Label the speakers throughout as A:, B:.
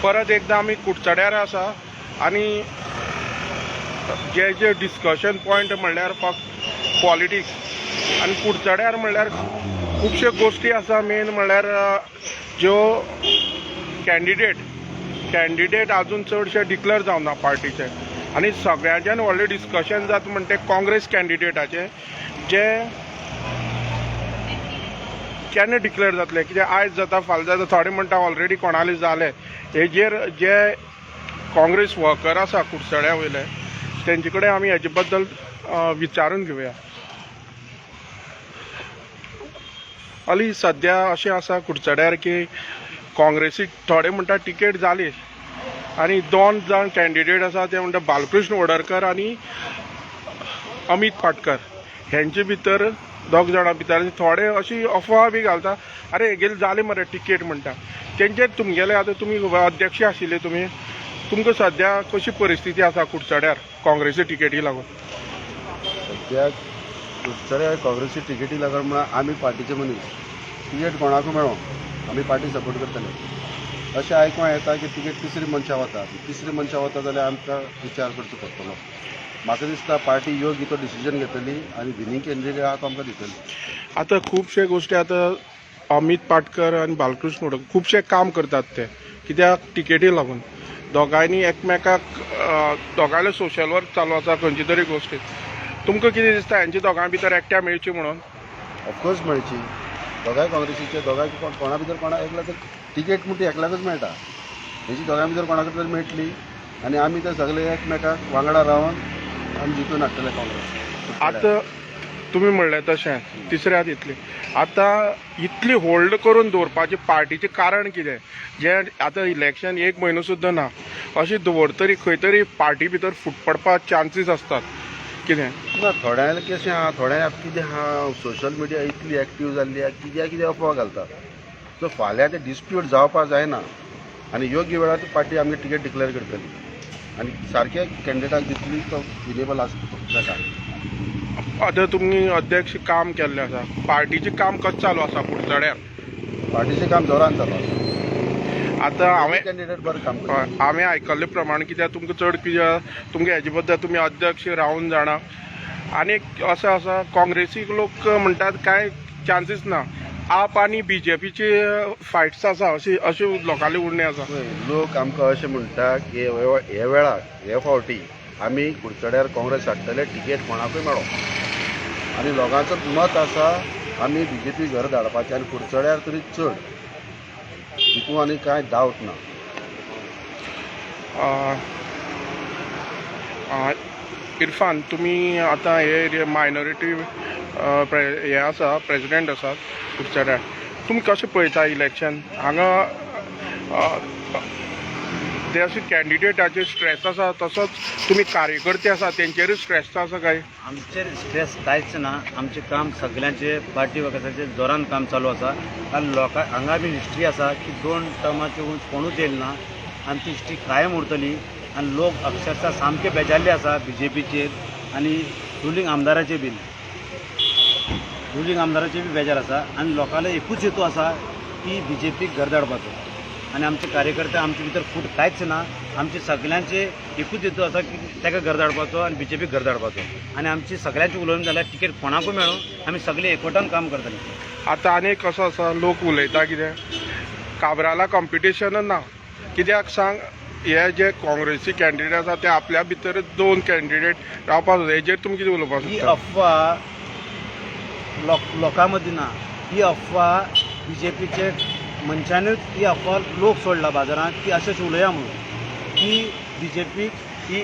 A: परत एकदा आमी कुडचड्यार आसा आनी जे डिस्कशन पॉयंट म्हणल्यार फक्त पॉलिटिक्स आनी कुडचड्यार म्हणल्यार खुबश्यो गोश्टी आसा. मेन म्हणल्यार ज्यो कॅन्डिडेट आजून चडशे डिक्लेअर जावना पार्टीचे आनी सगळ्यांच्यान व्हडलें डिस्कशन जाता म्हणटा तें काँग्रेस कॅन्डिडेटाचें जे केन्ना डिक्लेअर जातले. कित्याक आयज जाता फाल्यां जाता थोडे म्हणटा ऑलरेडी कोणाले जाले. हेजेर जे काँग्रेस वर्कर आसा कुडचड्या वयले तेंचे कडेन आमी हेजे बद्दल विचारून घेवया. हालीं सद्या अशें आसा कुडचड्यार की काँग्रेसीक थोडे म्हणटा टिकेट जाली आनी 2 जाण कॅन्डिडेट आसा ते म्हणटा बालकृष्ण वडरकर आनी अमित पाटकर हेंचे भितर 2 जाणां भितर थोडे अशी अफवा बी घालता अरे हेगेले जाले मरे टिकेट म्हणटा. तेंचे तुमगेले आतां तुमी अध्यक्ष आशिल्ले तुमकां सद्या कशी परिस्थिती आसा कुडचड्यार काँग्रेसी टिकेटी लागून?
B: सद्या कुडचड्यार काँग्रेसी टिकेटी लागून म्हळ्यार आमी पार्टीचे मनीस टिकेट कोणाकूय मेळो आमी पार्टी सपोर्ट करतले. अशें आयकूंक येता की टिकेट तिसरी मनशां वता जाल्यार आमकां विचार करचो पडटलो. म्हाका दिसता पार्टी योग्य तो डिसिजन घेतली आनी विनींग कॅन्डिडेट आहा तो आमकां दितली.
A: आतां खुबशे गोश्टी आतां अमित पाटकर आनी बालकृष्ण वडरकर खुबशे काम करतात ते कित्याक टिकेटी लागून. दोगांयनी एकमेकाक दोगांयले सोशल वर्क चालू आसा खंयची तरी गोश्टी. तुमकां कितें दिसता हेंची दोगांय भितर एकट्या मेळची म्हणून?
B: ऑफकोर्स मेळची. दोगांय काँग्रेसीचे दोगांय कोणा भितर कोणा एकल्याक टिकेट म्हणटी एकल्याकच मेळटा. हेची दोगांय भितर कोणाक तरी मेळटली आनी आमी ते सगळे एकमेकाक वांगडा रावन आमी जिखून हाडटले काँग्रेस.
A: आतां तुमी म्हणलें तशें तिसऱ्यात इतली आतां इतली होल्ड करून दवरपाचें पार्टीचें कारण कितें? जे आतां इलेक्शन 1 म्हयनो सुद्दां ना अशें दवरतरी खंय तरी पार्टी भितर फूट पडपाक चान्सीस असतात. कितें
B: ना थोड्यांक कशें आहा थोड्यांक कितें आहा सोशल मिडिया इतली एक्टीव जाल्ली आहा कित्याक अफवा घालता. सो फाल्यां ते डिस्प्यूट जावपाक जायना आनी योग्य वेळार ती पार्टी आमगे टिकेट डिक्लेअर करतली आनी सारक्या कॅन्डिडेटाक दितली तो विनेबल आसता.
A: आतां तुमी अध्यक्ष काम केल्लें आसा पार्टीचें काम कशें चालू आसा कुडचड्यार?
B: पार्टीचें काम जोरान चालू आसा.
A: आतां हांवें
B: कॅन्डिडेट बरें काम करता.
A: हांवें आयकल्ले प्रमाण कित्याक तुमकां चड कित्याक तुमकां हेजे बद्दल तुमी अध्यक्ष रावन जाणा आनी असो आसा काँग्रेसीक लोक म्हणटात कांय चान्सीस ना. आप आनी BJPची फायट्स आसा अशें लोकांले उणें आसा.
B: लोक आमकां अशें म्हणटा की हे वेळार हे फावटी आमी कुडचड्यार काँग्रेस हाडटले टिकेट कोणाकूय मेळो आनी लोकांचो मत आसा आमी BJP घर धाडपाचें आनी कुडचड्यार तरी चड देखून आनी कांय डावट ना.
A: इरफान तुमी आतां हे मायनॉरिटी हे आसा प्रेसिडेंट आसात कुडचड्यार तुमी कशें पळयता इलेक्शन हांगा ते अशें कॅन्डिडेटाचेर स्ट्रेस आसा तसोच तुमी कार्यकर्ते आसा तेंचेरूय स्ट्रेस आसा काय?
C: आमचेर स्ट्रेस कांयच ना. आमचें काम सगळ्यांचे पार्टी वर्कर्सांचे जोरान काम चालू आसा आनी लोकां हांगा बी हिस्ट्री आसा की 2 टर्माचे कोणूच येयले ना आनी ती हिस्ट्री कायम उरतली आनी लोक अक्षरशः सामके बेजारले आसा BJPचेर आनी रुलींग आमदाराचेर बी बेजार आसा आनी लोकांले एकूच हेतू आसा की BJPक घर धाडपाचो आनी आमचे कार्यकर्ते आमचे भितर फूट कांयच ना. आमचे सगळ्यांचे एकूच हेतू आसा की ताका घर धाडपाचो आनी BJPक घर धाडपाचो आनी आमची सगळ्यांची उलोवणी जाल्यार टिकेट कोणाकूय मेळो आमी सगळे एकवटान काम करतले.
A: आतां आनीक कसो आसा लोक उलयता कितें काबराला कॉम्पिटिशन ना कित्याक सांग हे जे काँग्रेसी कॅन्डिडेट आसा ते आपल्या भितर 2 कॅन्डिडेट रावपाक जाय. हेजेर तुमी कितें उलोवपाक
C: ही
A: सोदता?
C: अफवा लोकां मदीं ना. ही अफवा BJPचे मनशानूच ही अफवा लोक सोडला बाजारांत की अशेंच उलया म्हणून की BJPक ही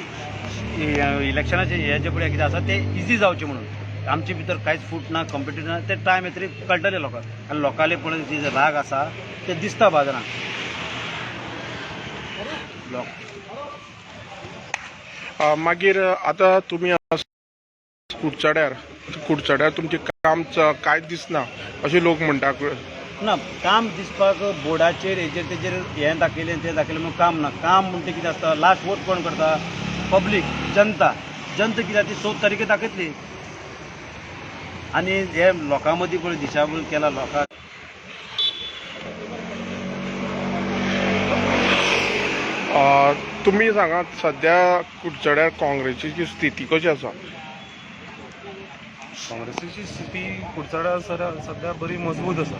C: इलेक्शनाचे हेजे फुडें कितें आसा ते इजी जावचें म्हणून. आमचे भितर कांयच फूट ना कॉम्पिटिशन ना ते टायम येतरी कळटले लोकांक आनी लोकांले पळय जे राग आसा ते दिसता बाजारांत.
A: मागीर आतां तुमी कुडचड्यार तुमचें काम कांयच दिसना अशें लोक म्हणटा.
C: ना काम दिसपाक बोर्डाचेर हेजेर तेजेर हें दाखयलें तें दाखयलें म्हणून काम ना. काम म्हणटा कितें आसता लास्ट वोट कोण करता? पब्लीक जनता कित्याक ती 14 तारीख दाखयतली आनी हे लोकां मदीं पळय दिशाभूल केला लोकांक
A: तुम्ही सांगात सध्या कुडचड्यार काँग्रेसीची स्थिती कशी आसा?
D: काँग्रेसीची स्थिती कुडचड्यार सध्या बरी मजबूत आसा.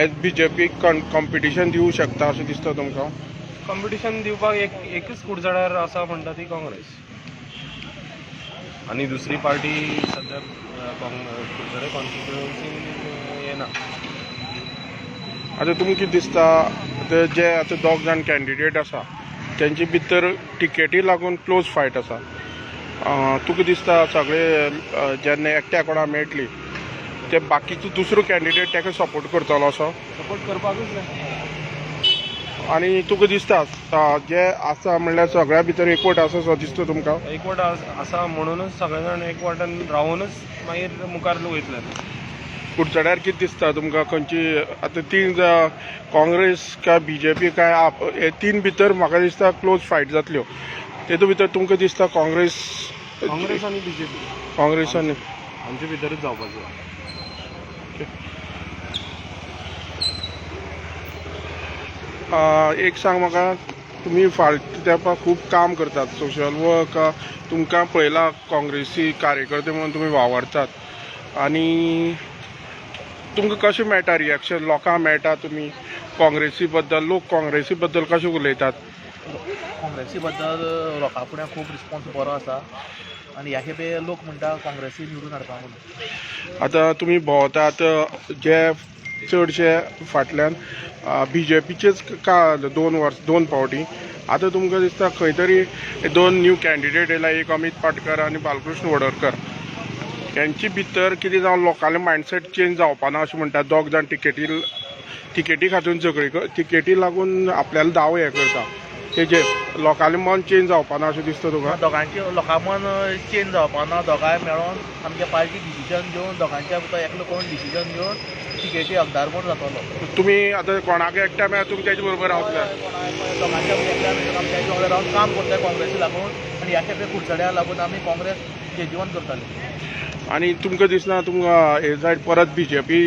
A: एज बीजेपीक कॉम्पिटिशन दिवं शकता अशें दिसता तुमकां?
D: कॉम्पिटिशन दिवपाक एकच कुडचड्यार आसा म्हणटा ती काँग्रेस, आनी दुसरी पार्टी सध्या कुडचड्यार कॉन्स्टिट्युएन्सीन येना.
A: आतां तुमकां कितें दिसता ते जे आतां दोग जाण कॅन्डिडेट आसा तेंचे भितर टिकेटी लागून क्लोज फायट आसा. तुका दिसता सगळे जेन्ना एकट्या कोणा मेळटली ते बाकीचो दुसरो कॅन्डिडेट ताका सपोर्ट करतलो असो?
D: सपोर्ट करपाकूच जाय.
A: आनी तुका दिसता जे आसा म्हणल्यार सगळ्या भितर एकवट आसा असो दिसता तुमकां?
D: एकवट आसा म्हणूनच सगळे जाण एकवटान रावूनच मागीर मुखार वयतले.
A: कुडचड्यार कितें दिसता तुमकां खंयची आतां तीन काँग्रेस काय बीजेपी काय आप हे तीन भितर म्हाका दिसता क्लोज फायट जातल्यो. तेतूं भितर तुमकां दिसता काँग्रेस
D: काँग्रेस आनी बीजेपी
A: काँग्रेस आनी
D: आमचे भितरच जावपाचो.
A: एक सांग म्हाका, तुमी फाटल्या तेंपा खूब काम करतात, सोशल वर्क, तुमकां पळयला काँग्रेसी कार्यकर्ते म्हणून तुमी वावरतात आनी तुमकां कशें मेळटा रिएक्शन? लोकांक मेळटा तुमी काँग्रेसी बद्दल, लोक काँग्रेसी बद्दल कशें उलयतात?
E: काँग्रेसी बद्दल लोकां फुड्यान खूब रिस्पॉन्स बरो आसा आनी ह्या खेपे लोक म्हणटा काँग्रेसी निवडून हाडपा म्हणून.
A: आतां तुमी भोंवतात जे चडशे फाटल्यान बीजेपीचेच दोन फावटी. आतां तुमकां दिसता खंय तरी दोन न्यू कॅन्डिडेट येयला, एक अमित पाटकर आनी बालकृष्ण वडरकर. यांची भितर कितें जावन लोकांले मायंडसेट चेंज जावपा ना अशें म्हणटात. दोग जाण तिकेटी खातीर झगडी तिकेटी लागून आपल्याला दाव हे करता, तेजेर लोकांलें मन चेंज जावपा ना अशें दिसता तुका?
E: दोगांचे लोकां मन चेंज जावपा ना. दोगांय मेळोन आमच्या पार्टी डिसिजन घेवन दोगांच्या भितर एकलो कोण डिसिजन घेवन तिकेटी हकदार कोण जातलो.
A: तुमी आतां कोणाक एकट्या मेळ्ळा तुमी तेजे बरोबर रावतले?
E: दोगांच्या एकल्यान आमी तेजे वांगडा रावन काम करता काँग्रेसी लागून आनी ह्या खेपे कुडचड्या लागून आमी काँग्रेस जेजोवन करताले.
A: आनी तुमकां दिसना तुमकां हे सायड परत बीजेपी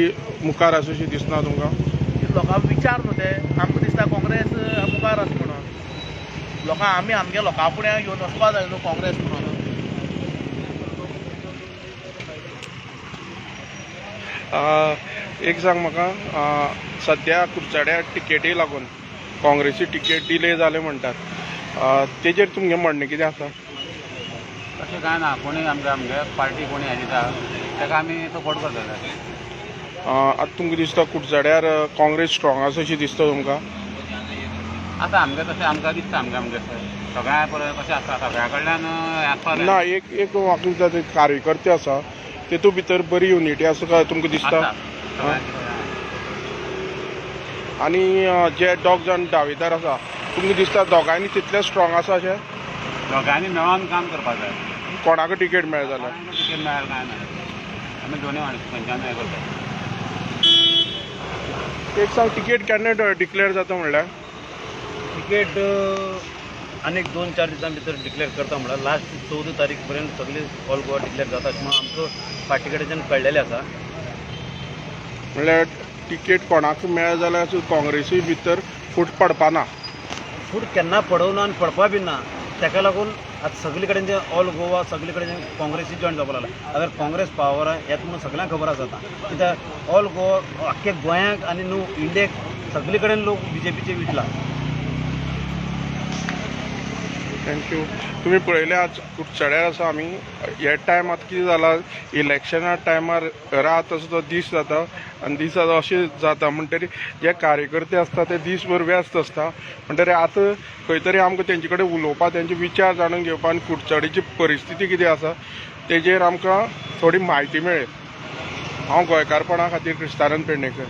A: मुखार आसा अशें दिसना तुमकां?
E: लोकांक विचार न्हू ते, आमकां दिसता काँग्रेस मुखार आसा म्हणून. लोकां आमी आमगे लोकां फुड्यान घेवन वचपा जाय न्हू काँग्रेस म्हणून.
A: एक सांग म्हाका, सद्या कुडचड्या टिकेटी लागून काँग्रेसी टिकेट डिले जाले म्हणटात, तेजेर तुमगें म्हणणें कितें आसा?
F: तशें कांय ना. कोणी आमगे पार्टी कोणी हे दिता ताका आमी सपोर्ट करतले.
A: आतां तुमकां दिसता कुडचड्यार काँग्रेस स्ट्रॉंग आसा अशी दिसता तुमकां?
F: आतां आमगे तशें आमकां दिसता आमगे सगळ्या पळय कशें आसता सगळ्या कडल्यान आसपा
A: ना. एक म्हाका दिसता ते कार्यकर्ते आसा तेतूं भितर बरी युनिटी आसा काय तुमकां दिसता? आनी जे दोग जाण दावेदार आसा तुमकां दिसता दोगांयनी तितले स्ट्रॉंग आसा अशें?
F: दोगांयनी मेळोन काम करपा जाय.
A: कोणाक टिकेट मेळ जाल्यार?
F: टिकेट मेळ्यार कांय ना. आमी दोनूय खंयच्यान हें करता.
A: एक सांग, टिकेट केन्ना डिक्लेअर जाता म्हणल्यार?
C: टिकेट आनीक 2-4 दिसां भितर डिक्लेअर करता म्हणल्यार लास्ट 14 तारीख पर्यंत सगळी ऑल गोवा डिक्लेअर जाता अशें म्हणून आमचो पार्टी कडेच्यान कळलेलें आसा.
A: म्हणल्यार टिकेट कोणाक मेळ जाल्यार काँग्रेसी भितर फूट पडपा ना?
C: फूट केन्ना पडोवना आनी पडपा बी ना. ताका लागून आतां सगळे कडेन जे ऑल गोवा सगळे कडेन काँग्रेसी जॉयन जावपा लागला. अगर काँग्रेस पावर येता म्हणून सगळ्यांक खबर आसा आतां. कित्याक ऑल गोवा आख्ख्या गोंयांक आनी न्हू इंडियेक सगळे कडेन लोक बीजेपीचे विटला.
A: थँक्यू. तुमी पळयलें आज कुडचड्यार आसा आमी. हे टायम आतां कितें जालां, इलेक्शना टायमार रात असो तो दीस जाता आनी दीस अशें जाता म्हणटरी जे कार्यकर्ते आसता ते दीसभर व्यस्त आसता. म्हणटरी आतां खंय तरी आमकां तेंचे कडेन उलोवपा, तेंचे विचार जाणून घेवपा आनी कुडचड्याची परिस्थिती कितें आसा तेजेर आमकां थोडी म्हायती मेळ्ळी. हांव गोंयकारपणा खातीर क्रिस्तानंद पेडणेकर.